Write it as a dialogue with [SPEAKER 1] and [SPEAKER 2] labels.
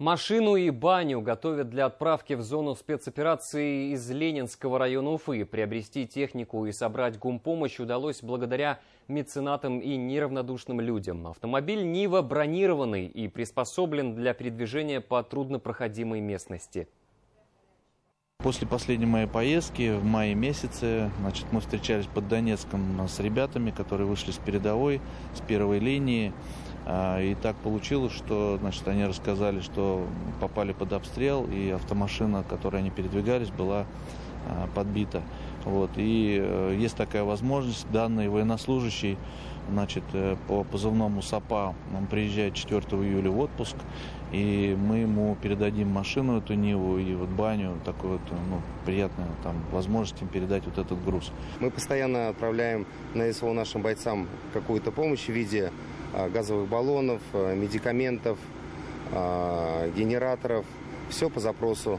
[SPEAKER 1] Машину и баню готовят для отправки в зону спецоперации из Ленинского района Уфы. Приобрести технику и собрать гумпомощь удалось благодаря меценатам и неравнодушным людям. Автомобиль «Нива» бронированный и приспособлен для передвижения по труднопроходимой местности.
[SPEAKER 2] После последней моей поездки в мае месяце, мы встречались под Донецком с ребятами, которые вышли с передовой, с первой линии. И так получилось, что они рассказали, что попали под обстрел, и автомашина, которой они передвигались, была подбита. И есть такая возможность, данный военнослужащий, по позывному САПа, он приезжает 4 июля в отпуск, и мы ему передадим машину, эту Ниву, и баню, такую приятную возможность им передать этот груз.
[SPEAKER 3] Мы постоянно отправляем на СВО нашим бойцам какую-то помощь в виде газовых баллонов, медикаментов, генераторов. Все по запросу